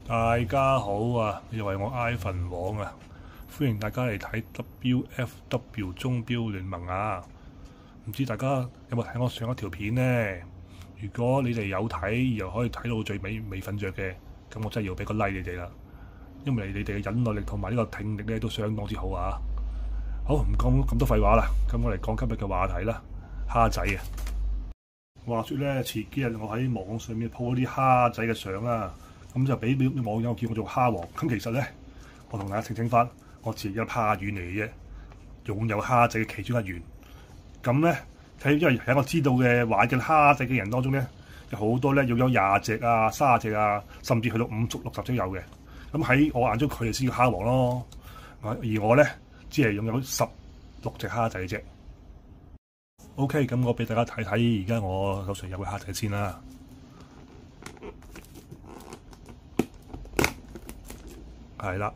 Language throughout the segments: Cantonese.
大家好啊！又係我 Ivan 王啊！歡迎大家嚟睇 WFW 鐘錶聯盟啊！唔知大家有冇睇我上一條片呢？如果你哋有睇，又可以睇到最尾未瞓着嘅，咁我真係要俾個 like 你哋啦！因為你哋嘅忍耐力同埋呢個聽力咧都相當之好啊！好，唔講咁多廢話啦，咁我嚟講今日嘅話題啦，蝦仔啊！話說咧，前幾日我喺網上面 po 啲蝦仔嘅相啦。咁就俾啲網友叫我做蝦王。咁其實咧，我同大家澄清翻，我自己一粒蝦丸嚟嘅啫，擁有蝦仔嘅其中一員。咁咧，因為喺我知道嘅玩嘅蝦仔嘅人當中咧，有好多咧擁有20隻啊、30隻啊，甚至去到50、60隻都有嘅。咁喺我眼中，佢哋先叫蝦王咯。而我咧，只係擁有16隻蝦仔啫。OK，咁我俾大家睇睇而家我手上有嘅蝦仔先啦。係啦，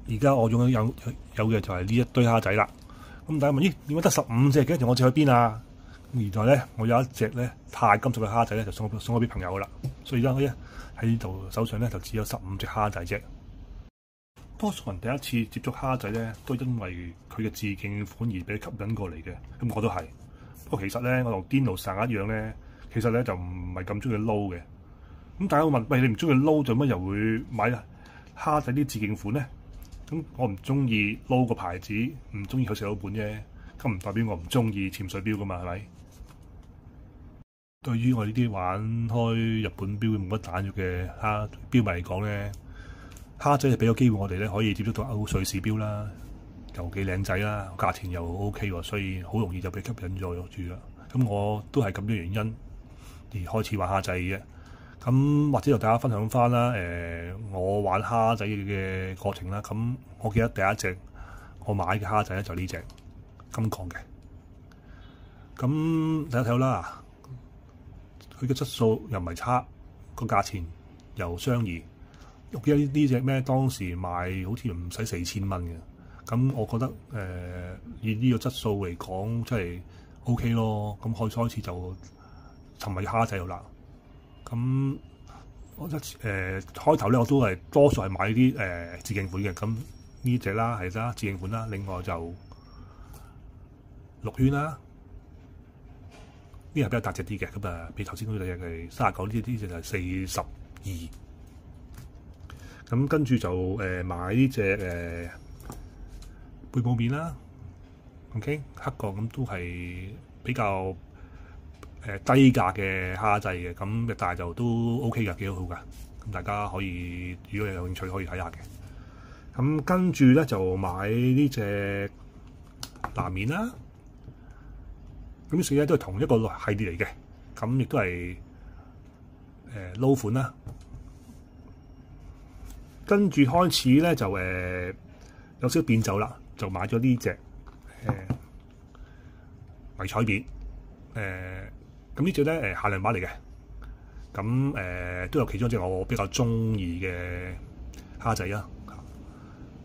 而家我仲有嘅就係呢一堆蝦仔啦。咁大家問，咦，點解得15隻嘅？我隻去邊啊？原來咧，我有一隻咧鈦金屬嘅蝦仔咧，就送咗俾朋友啦。所以而家喺呢度手上咧就只有15隻蝦仔啫。多數人第一次接觸蝦仔咧，都因為佢嘅致敬款而俾吸引過嚟嘅。咁我都係。不過其實咧，我同 Dino 神一樣咧，其實咧就唔係咁中意撈嘅。咁大家會問，喂，你唔中意撈，做乜又會買蝦仔啲致敬款咧？咁我唔中意撈個牌子，唔中意佢食老本啫。咁唔代表我唔中意潛水錶噶嘛，係咪？對於我呢啲玩開日本錶冇乜彈藥嘅錶迷嚟講咧，蝦仔係俾個機會我哋咧可以接觸到歐瑞士錶啦，又幾靚仔啦，價錢又 OK 喎，所以好容易就被吸引咗住啦。咁我都係咁嘅原因而開始玩蝦仔嘅。咁或者同大家分享翻啦，我玩蝦仔嘅過程啦。咁我記得第一隻我買嘅蝦仔咧就呢隻金鋼嘅。咁大家睇到啦，佢嘅質素又唔係差，個價錢又相宜。我記得呢隻咩當時賣好似唔使4000蚊嘅。咁我覺得以呢個質素嚟講，真係 OK 咯。咁開始就沉迷蝦仔度啦。咁我開頭咧，我都係多數係買啲致敬款嘅。咁呢隻啦係啦致敬款啦，另外就綠圈啦，呢係比較大隻啲嘅。咁比頭先嗰隻係39，呢隻就係42。咁跟住就買呢隻貝母面啦 ，OK 黑鋼咁都係比較低價嘅蝦仔嘅，咁但係就都 OK 㗎，幾好㗎。咁大家可以如果有興趣可以睇下嘅。咁跟住咧就買呢隻藍面啦。咁呢四隻都係同一個系列嚟嘅，咁亦都係撈款啦。跟住開始咧就有少少變奏啦，就買咗呢隻迷彩別咁呢隻咧限量版嚟嘅。咁都有其中一隻我比較中意嘅蝦仔啊。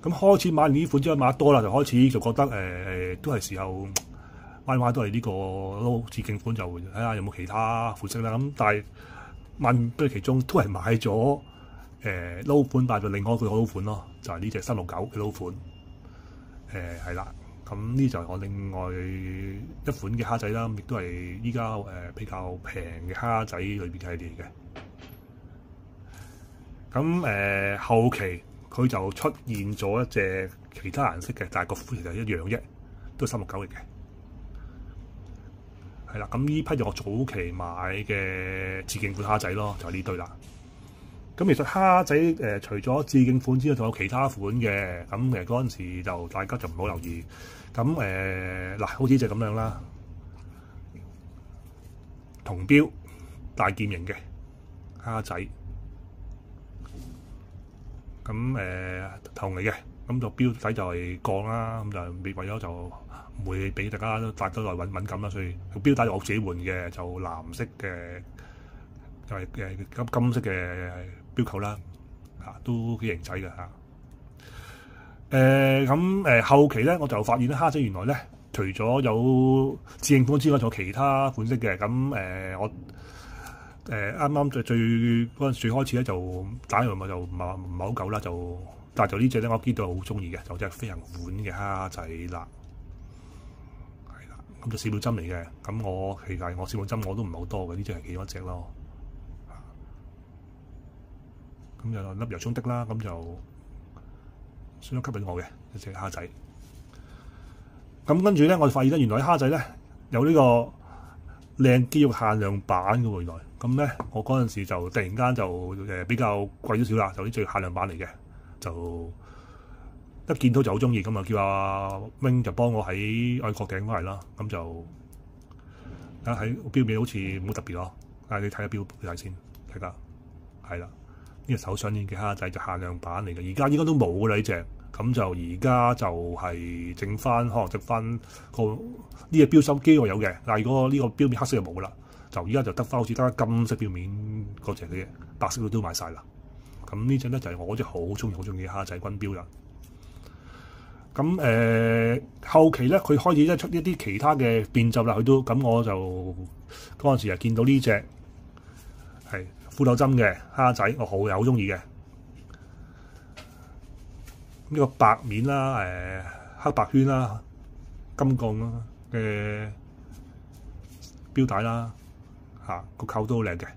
咁開始買完呢款之後買得多啦，就開始就覺得都係時候買都係呢個撈致敬款，就睇下有冇其他款式啦。咁但係買完不其中都係買咗撈款，帶咗另外一個撈款咯，就係呢隻369嘅撈款。係啦。咁呢就係我另外一款嘅蝦仔啦，亦都係依家比較平嘅蝦仔裏邊嘅系列嚟嘅。咁後期佢就出現咗一隻其他顏色嘅，但係個款其實一樣啫，都係369嚟嘅。係啦，咁呢批就我早期買嘅致敬款蝦仔咯，就係呢堆啦。咁其實蝦仔除咗致敬款之外，仲有其他款嘅。咁嗰陣時就大家就唔好留意。咁嗱，好似隻咁樣啦，銅標大劍型嘅蝦仔。咁銅嚟嘅，咁就標底就係鋼啦。咁就為咗就唔會俾大家戴得耐敏感啦，所以個標底我自己換嘅，就藍色嘅，就係金色嘅標扣啦，都幾型仔嘅嚇。後期咧，我就發現咧蝦仔原來咧，除咗有致敬款之外，仲有其他款式嘅。咁我啱啱最嗰陣最開始咧就打完咪就唔係好夠啦，但係就呢隻咧我見到好中意嘅，就隻飛行款嘅蝦仔啦，係啦，咁就閃秒針嚟嘅。咁其實我閃秒針我都唔係好多嘅，呢隻係其中一隻咯。咁就粒洋葱的啦，咁就相當吸引我嘅一隻蝦仔。咁跟住咧，我哋發現咧，原來啲蝦仔咧有呢個靚肌肉限量版嘅喎，原來。咁咧，我嗰陣時就突然間就比較貴少少啦，就呢隻限量版嚟嘅，就一見到就好中意，咁啊叫阿 Wing 就幫我喺外國訂翻嚟啦。咁就睇喺標面好似冇特別咯，但係你睇下標睇先，睇下係啦，呢隻手上鏈嘅蝦仔就限量版嚟嘅，而家應該都冇㗎啦呢隻。咁就而家就係剩翻，可能剩翻個呢隻標心機我有嘅，但係如果呢個標面黑色就冇啦，就而家就得翻好似得金色標面嗰隻嘅啫，白色都賣晒啦。咁呢隻咧就係我隻好中意嘅蝦仔軍標啦。咁後期咧佢開始咧出一啲其他嘅變奏啦，佢都咁我就嗰陣時啊見到呢隻係褲頭針嘅蝦仔，我好中意嘅。呢個白面啦，黑白圈啦，金鋼啦嘅標帶啦，個扣都好靚嘅。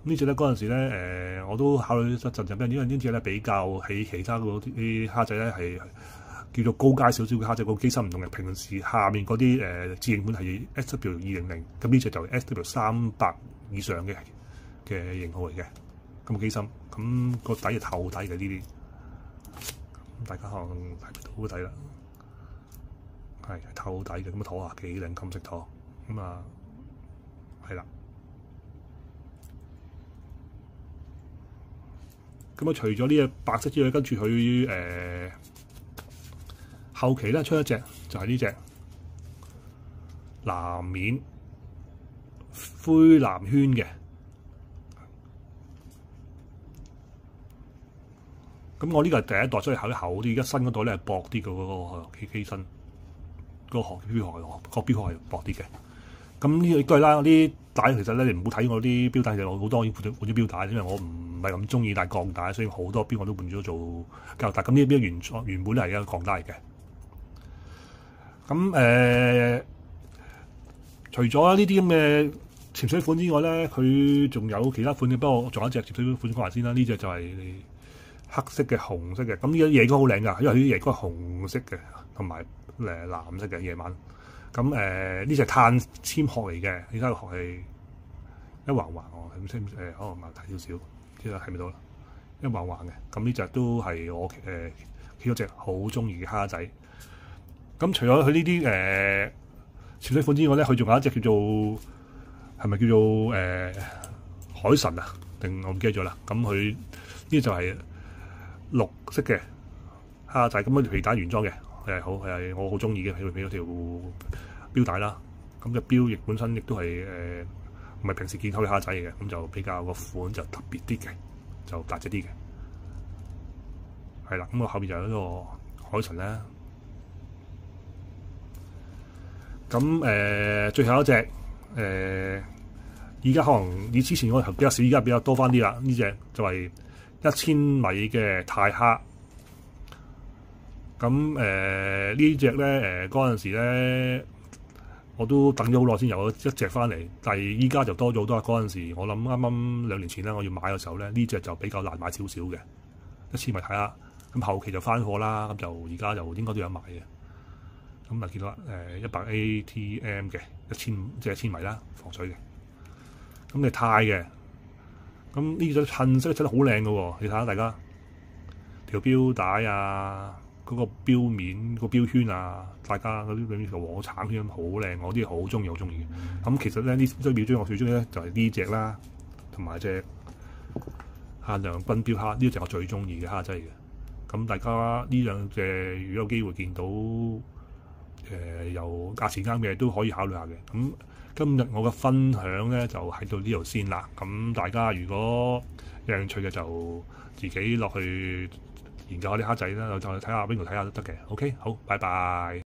呢隻咧嗰陣時咧，我都考慮一陣，因為呢隻咧比較喺其他嗰啲蝦仔咧係叫做高階少少嘅蝦仔，個機身唔同嘅。平時下面嗰啲自認款係 SW200，咁呢隻就 SW300以上嘅型號嚟嘅。咁個機芯，咁個底係透底嘅呢啲，大家可能睇到底啦，係透底嘅，咁妥啊幾靚金色妥，咁啊係啦。咁啊除咗呢隻白色之外，跟住佢後期咧出一隻就係呢隻藍面灰藍圈嘅。咁我呢個係第一代，所以厚啲。而家新嗰代咧係薄啲嘅嗰個機身，嗰個標殼個標殼係薄啲嘅。咁呢個都係啦，啲帶其實咧你唔好睇我啲標帶，其實我好多已經換咗標帶，因為我唔係咁中意帶鋼帶，所以好多標我都換咗做膠帶。咁呢啲標原本係一個鋼帶嚟嘅。咁除咗呢啲咁嘅潛水款之外咧，佢仲有其他款嘅。不過仲有一隻潛水款講埋先啦，呢隻就係黑色嘅、紅色嘅，咁呢啲夜光好靚㗎，因為啲夜光係紅色嘅，同埋藍色嘅夜晚。咁呢隻碳纖殼嚟嘅，你睇個殼係一橫橫喎，咁可能慢睇少少，知道睇唔到啦，一橫橫嘅。咁呢隻都係我其中一隻好中意嘅蝦仔。咁除咗佢呢啲潛水款之外咧，佢仲有一隻叫做係咪叫做海神啊？定我唔記得咗啦。咁佢呢就係綠色嘅蝦仔，咁嗰條皮帶原裝嘅，係我好中意嘅，佢俾咗條標帶啦。咁隻標翼本身亦都係唔係平時見開嘅蝦仔嚟嘅，咁就比較個款就特別啲嘅，就大隻啲嘅。係啦，咁我後邊就有一個海神咧。咁最後一隻而家可能以之前我比較少，而家比較多翻啲啦。呢隻就係1000米嘅泰蝦。咁呢隻咧嗰陣時咧，我都等咗好耐先有一隻翻嚟，但係依家就多咗好多。嗰陣時我諗啱啱2年前咧，我要買嘅時候咧，呢隻就比較難買少少嘅1000米泰蝦。咁後期就翻貨啦，咁就而家就應該都有賣嘅。咁啊見到100 ATM 嘅即係1000米啦，防水嘅。咁你泰嘅，咁呢隻襯色真係好靚嘅喎！你睇下大家條標帶啊，嗰個標面、個標圈啊，大家嗰啲裏面個黃橙圈好靚，我啲好中意，好中意嘅。咁其實咧呢隻標章我最中意咧就係呢隻啦，同埋隻限量軍標蝦，呢隻我最中意嘅蝦仔嚟嘅。咁大家呢兩隻如果有機會見到由價錢啱嘅都可以考慮下嘅。咁今日我嘅分享咧就喺到呢度先啦。咁大家如果有興趣嘅就自己落去研究下啲蝦仔啦，就睇下邊度睇下都得嘅。OK，好，拜拜。